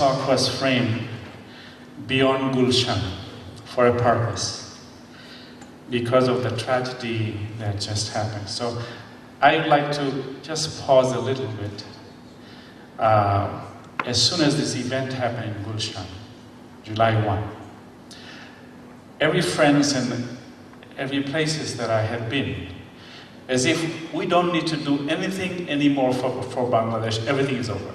talk was framed beyond Gulshan for a purpose because of the tragedy that just happened. So I'd like to just pause a little bit. As soon as this event happened in Gulshan, July 1, every friends and every places that I had been, as if we don't need to do anything anymore for Bangladesh, everything is over.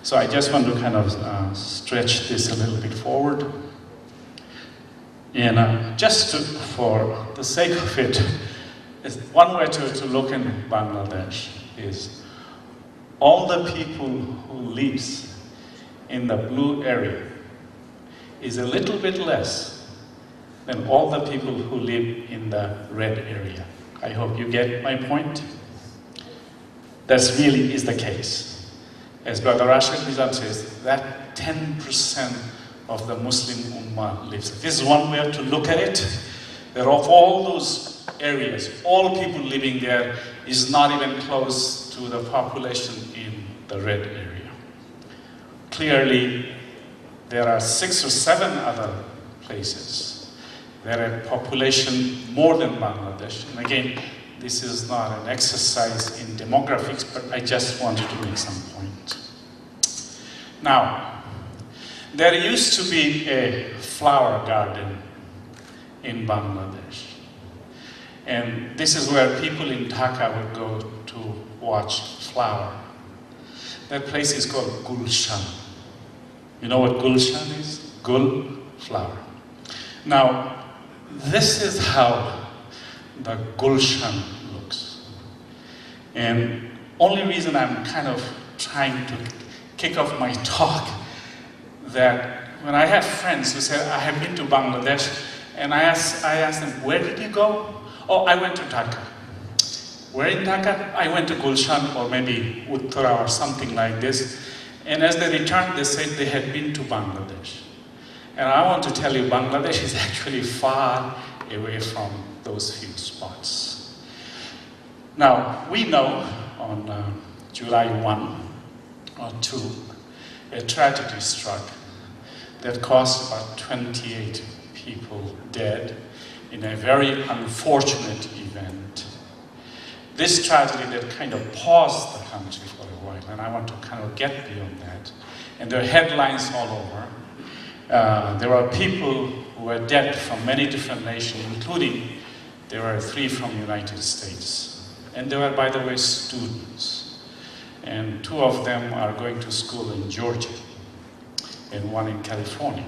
So I just want to kind of stretch this a little bit forward. And for the sake of it, one way to look in Bangladesh is all the people who lives in the blue area is a little bit less than all the people who live in the red area. I hope you get my point. That really is the case. As Brother Rashid Nizam says, that 10% of the Muslim Ummah lives. This is one way to look at it. That of all those areas, all people living there is not even close to the population in the red area. Clearly, there are 6 or 7 other places that have population more than Bangladesh. And again, this is not an exercise in demographics, but I just wanted to make some point. Now, there used to be a flower garden in Bangladesh. And this is where people in Dhaka would go to watch flower. That place is called Gulshan. You know what Gulshan is? Gul, flower. Now, this is how the Gulshan looks. And only reason I'm kind of trying to kick off my talk, that when I have friends who say, I have been to Bangladesh, and I ask them, where did you go? Oh, I went to Dhaka. Where in Dhaka? I went to Gulshan or maybe Uttara or something like this. And as they returned, they said they had been to Bangladesh. And I want to tell you, Bangladesh is actually far away from those few spots. Now, we know on July 1 or 2, a tragedy struck that caused about 28 people dead in a very unfortunate event. This tragedy that kind of paused the country for a while, and I want to kind of get beyond that. And there are headlines all over. There were people who were dead from many different nations, including there were 3 from the United States. And they were, by the way, students. And 2 of them are going to school in Georgia, and 1 in California.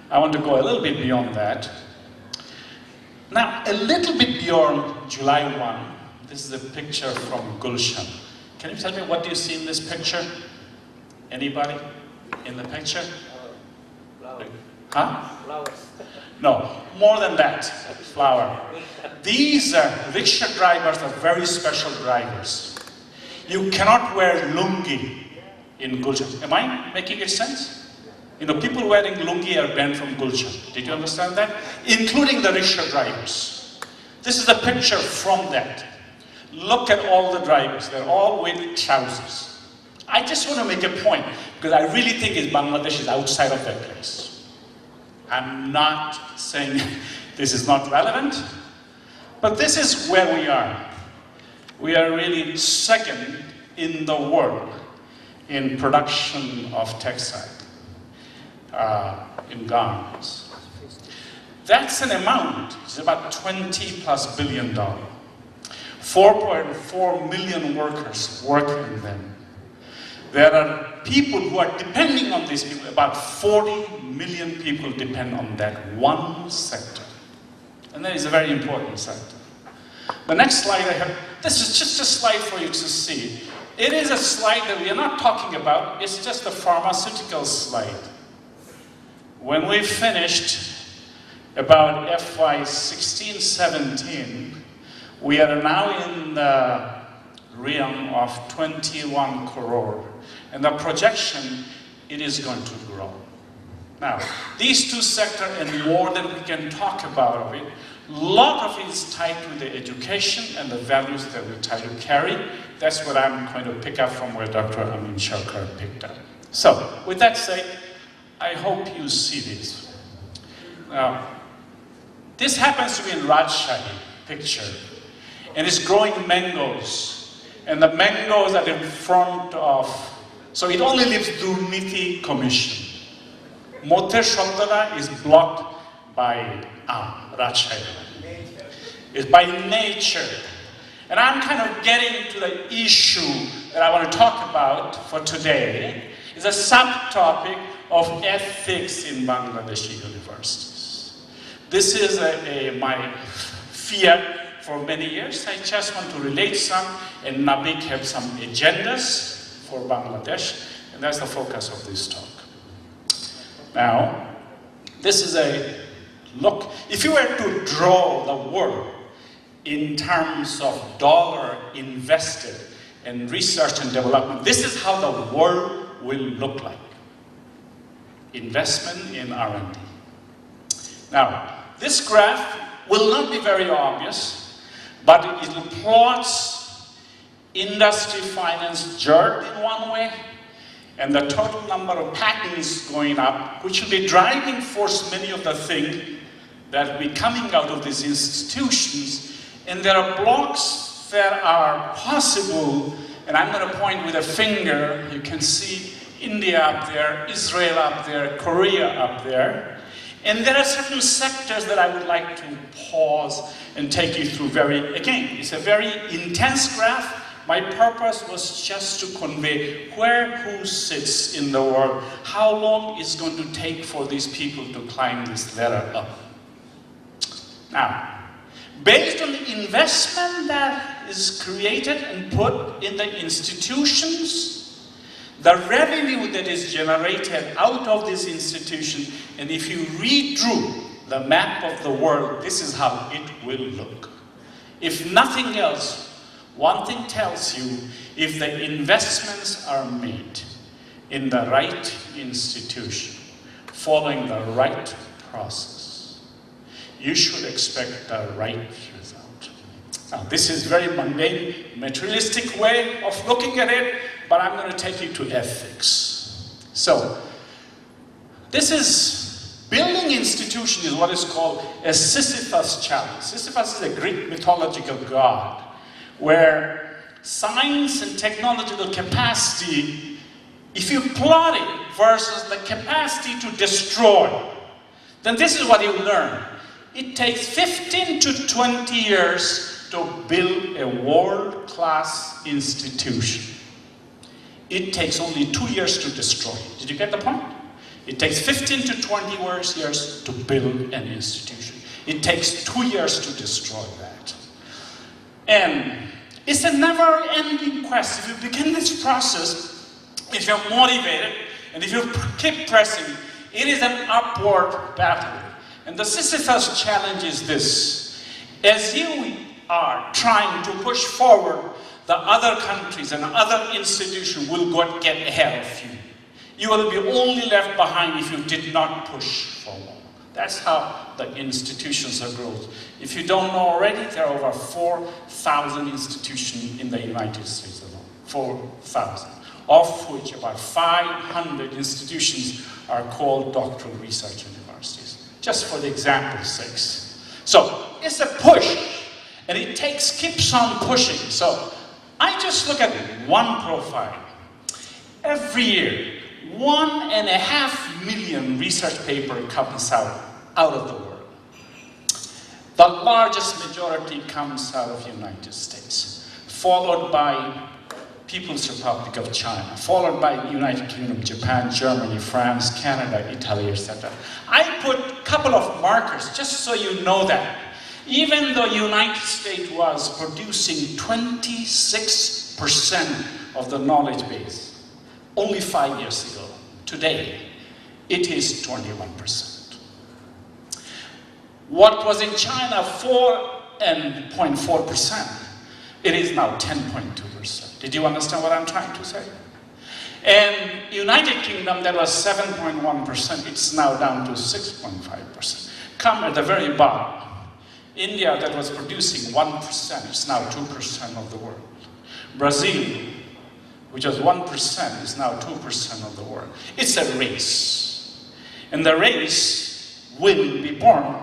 I want to go a little bit beyond that. Now, a little bit beyond July 1, this is a picture from Gulshan. Can you tell me what do you see in this picture? Anybody in the picture? Flowers. Huh? Flowers. No, more than that, flower. These rickshaw drivers are very special drivers. You cannot wear lungi in Gulshan. Am I making it sense? You know, people wearing lungi are banned from Gulshan. Did you understand that? Including the rickshaw drivers. This is a picture from that. Look at all the drivers. They're all with trousers. I just want to make a point, because I really think Bangladesh is outside of that place. I'm not saying this is not relevant, but this is where we are. We are really second in the world in production of textile, in garments. That's an amount, it's about $20+ billion. 4.4 million workers work in them. There are people who are depending on these people. About 40 million people depend on that one sector. And that is a very important sector. The next slide I have, this is just a slide for you to see. It is a slide that we are not talking about, it's just a pharmaceutical slide. When we finished about FY 16-17, we are now in the realm of 21 crore. And the projection, it is going to grow. Now, these 2 sectors and more than we can talk about of it, a lot of it is tied to the education and the values that we try to carry. That's what I'm going to pick up from where Dr. Amin Shawkar picked up. So, with that said, I hope you see this. Now, this happens to be in Rajshahi picture, and it's growing mangoes, and the mangoes are in front of, so it only lives Durniti Commission. Moter Shabdana is blocked by Rajshahi. It's by nature. And I'm kind of getting to the issue that I want to talk about for today. It's a subtopic of ethics in Bangladeshi universities. This is my fear for many years. I just want to relate some, and NABIC have some agendas for Bangladesh, and that's the focus of this talk. Now, this is a look. If you were to draw the world in terms of dollar invested in research and development, this is how the world will look like. Investment in R&D. Now, this graph will not be very obvious, but it plots industry finance JERD in one way, and the total number of patents going up, which will be driving force many of the things that will be coming out of these institutions. And there are blocks that are possible, and I'm going to point with a finger. You can see India up there, Israel up there, Korea up there. And there are certain sectors that I would like to pause and take you through again, it's a very intense graph. My purpose was just to convey who sits in the world, how long it's going to take for these people to climb this ladder up. Now, based on the investment that is created and put in the institutions, the revenue that is generated out of this institution, and if you redrew the map of the world, this is how it will look. If nothing else, one thing tells you, if the investments are made in the right institution, following the right process, you should expect the right result. Now, this is very mundane, materialistic way of looking at it, but I'm going to take you to ethics. So, this is, building institution is what is called a Sisyphus challenge. Sisyphus is a Greek mythological god, where science and technological capacity, if you plot it versus the capacity to destroy, then this is what you learn. It takes 15 to 20 years to build a world-class institution. It takes only 2 years to destroy it. Did you get the point? It takes 15 to 20 years to build an institution. It takes 2 years to destroy that. And it's a never-ending quest. If you begin this process, if you're motivated, and if you keep pressing, it is an upward battle. And the Sisyphus challenge is this. As you are trying to push forward, the other countries and other institutions will get ahead of you. You will be only left behind if you did not push forward. That's how the institutions are growing. If you don't know already, there are over 4,000 institutions in the United States alone. 4,000. Of which about 500 institutions are called doctoral research universities. Just for the example's sake. So, it's a push. And it keeps on pushing. So, I just look at one profile. Every year, 1.5 million research papers comes out of the world. The largest majority comes out of the United States, followed by People's Republic of China, followed by United Kingdom, Japan, Germany, France, Canada, Italy, etc. I put a couple of markers just so you know that. Even though the United States was producing 26% of the knowledge base only 5 years ago, today it is 21%. What was in China 4.4%, it is now 10.2%. Did you understand what I'm trying to say? And United Kingdom, that was 7.1%, it's now down to 6.5%. Come at the very bottom. India, that was producing 1%, it's now 2% of the world. Brazil, which was 1%, is now 2% of the world. It's a race. And the race will be born.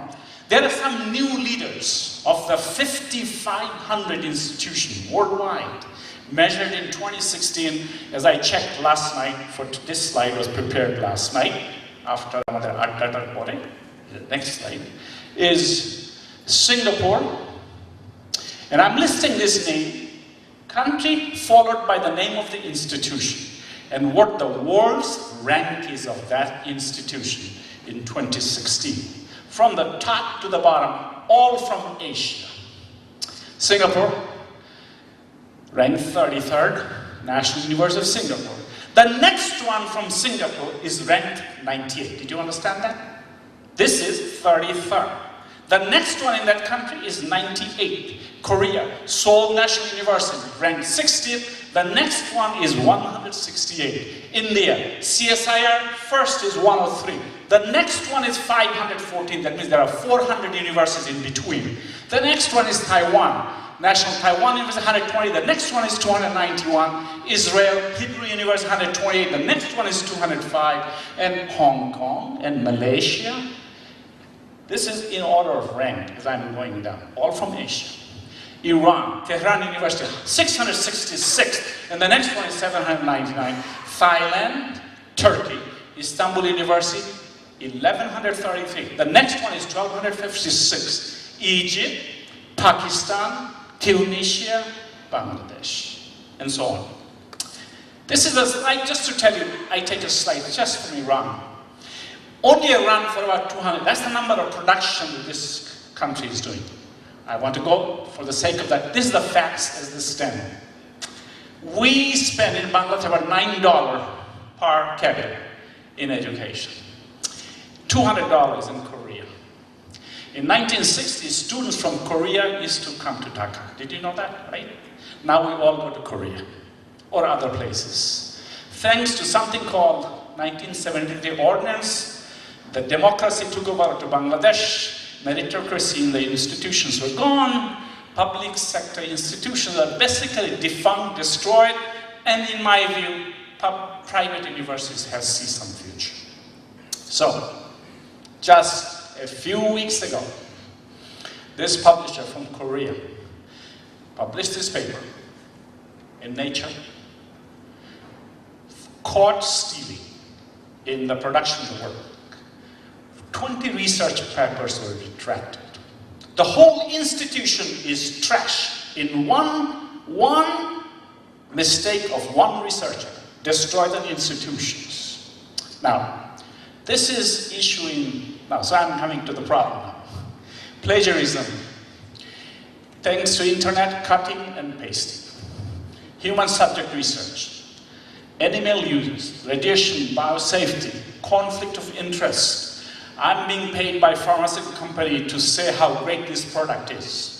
There are some new leaders of the 5,500 institutions worldwide, measured in 2016, as I checked last night, for this slide was prepared last night, after another Addata Pore. The next slide is Singapore. And I'm listing this name, country followed by the name of the institution, and what the world's rank is of that institution in 2016. From the top to the bottom, all from Asia. Singapore, ranked 33rd, National University of Singapore. The next one from Singapore is ranked 98. Did you understand that? This is 33rd. The next one in that country is 98. Korea, Seoul National University, ranked 60th. The next one is 168. India, CSIR, first is 103. The next one is 514. That means there are 400 universities in between. The next one is Taiwan, National Taiwan University, 120. The next one is 291. Israel, Hebrew University, 128. The next one is 205. And Hong Kong and Malaysia. This is in order of rank as I'm going down, all from Asia. Iran, Tehran University, 666, and the next one is 799. Thailand, Turkey, Istanbul University, 1133. The next one is 1256. Egypt, Pakistan, Tunisia, Bangladesh, and so on. This is a slide, just to tell you, I take a slide just from Iran. Only Iran for about 200, that's the number of production this country is doing. I want to go for the sake of that. This is the facts as they stand. We spend in Bangladesh about $9 per capita in education. $200 in Korea. In 1960, students from Korea used to come to Dhaka. Did you know that, right? Now we all go to Korea or other places. Thanks to something called 1973 ordinance, the democracy took over to Bangladesh. Meritocracy in the institutions were gone. Public sector institutions are basically defunct, destroyed, and in my view, private universities have seen some future. So, just a few weeks ago, this publisher from Korea published this paper in Nature, caught stealing in the production of the work. 20 research papers were retracted. The whole institution is trash in one mistake of one researcher, destroyed the institutions. Now, this is issuing, now, so I'm coming to the problem now. Plagiarism, thanks to internet cutting and pasting. Human subject research, animal uses, radiation, biosafety, conflict of interest. I'm being paid by pharmaceutical company to say how great this product is.